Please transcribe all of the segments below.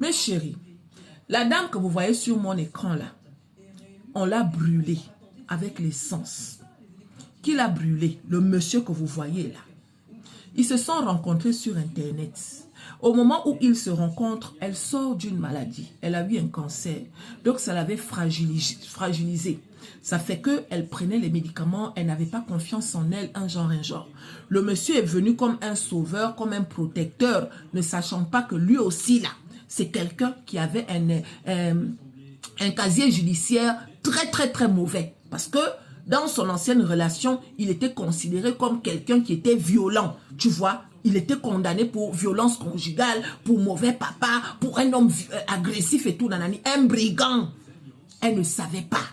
Mes chéris, la dame que vous voyez sur mon écran là, on l'a brûlée avec l'essence. Qui l'a brûlée? Le monsieur que vous voyez là. Ils se sont rencontrés sur Internet. Au moment où ils se rencontrent, elle sort d'une maladie. Elle a eu un cancer. Donc, ça l'avait fragilisée. Ça fait qu'elle prenait les médicaments. Elle n'avait pas confiance en elle, un genre. Le monsieur est venu comme un sauveur, comme un protecteur, ne sachant pas que lui aussi, là, c'est quelqu'un qui avait un casier judiciaire très mauvais. Parce que dans son ancienne relation, il était considéré comme quelqu'un qui était violent. Tu vois, il était condamné pour violence conjugale, pour mauvais papa, pour un homme agressif et tout, nanani, un brigand. Elle ne savait pas.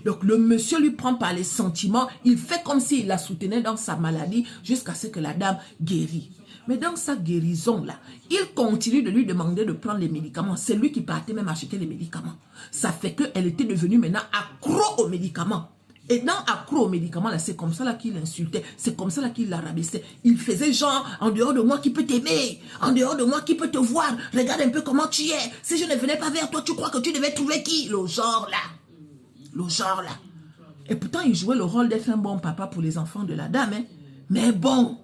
Donc le monsieur lui prend par les sentiments, il fait comme s'il la soutenait dans sa maladie jusqu'à ce que la dame guérit. Mais dans sa guérison là, il continue de lui demander de prendre les médicaments. C'est lui qui partait même acheter les médicaments. Ça fait qu'elle était devenue maintenant accro aux médicaments. Et dans accro aux médicaments, là, c'est comme ça là qu'il insultait, c'est comme ça là qu'il la rabaissait. Il faisait genre, en dehors de moi qui peut t'aimer, en dehors de moi qui peut te voir, regarde un peu comment tu es. Si je ne venais pas vers toi, tu crois que tu devais trouver qui? Le genre là. Le genre là. Et pourtant, il jouait le rôle d'être un bon papa pour les enfants de la dame. Hein. Mais bon,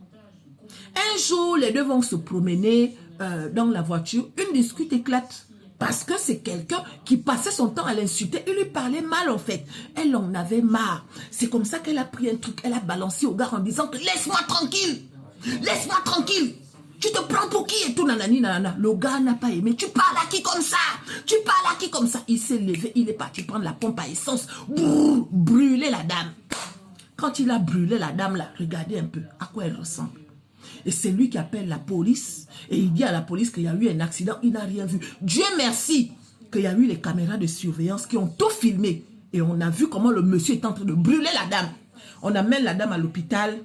un jour, les deux vont se promener dans la voiture, une dispute éclate. Parce que c'est quelqu'un qui passait son temps à l'insulter. Il lui parlait mal en fait. Elle en avait marre. C'est comme ça qu'elle a pris un truc. Elle a balancé au gars en disant que laisse-moi tranquille. Laisse-moi tranquille. Tu te prends pour qui et tout nanani nanana. Le gars n'a pas aimé. Tu parles à qui comme ça? Tu parles à qui comme ça? Il s'est levé. Il est parti prendre la pompe à essence. Brûler la dame. Quand il a brûlé la dame là, regardez un peu à quoi elle ressemble. Et c'est lui qui appelle la police. Et il dit à la police qu'il y a eu un accident. Il n'a rien vu. Dieu merci qu'il y a eu les caméras de surveillance qui ont tout filmé. Et on a vu comment le monsieur est en train de brûler la dame. On amène la dame à l'hôpital.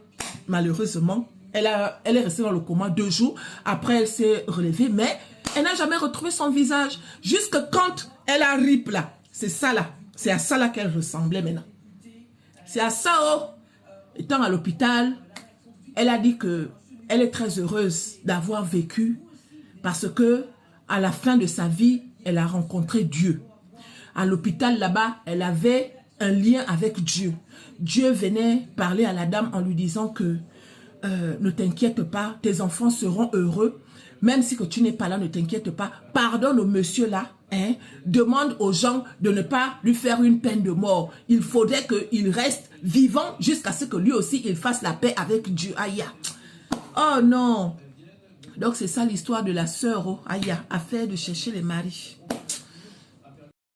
Malheureusement, elle est restée dans le coma 2 jours. Après, elle s'est relevée. Mais elle n'a jamais retrouvé son visage. Jusque quand elle a rip là. C'est ça là. C'est à ça là qu'elle ressemblait maintenant. C'est à ça, oh. Étant à l'hôpital, elle a dit que elle est très heureuse d'avoir vécu parce que à la fin de sa vie, elle a rencontré Dieu. À l'hôpital là-bas, elle avait un lien avec Dieu. Dieu venait parler à la dame en lui disant que ne t'inquiète pas, tes enfants seront heureux. Même si que tu n'es pas là, ne t'inquiète pas. Pardonne au monsieur là. Hein, demande aux gens de ne pas lui faire une peine de mort. Il faudrait qu'il reste vivant jusqu'à ce que lui aussi, il fasse la paix avec Dieu. Aïe. Oh non. Donc c'est ça l'histoire de la sœur. Oh, aïe. Affaire de chercher les maris.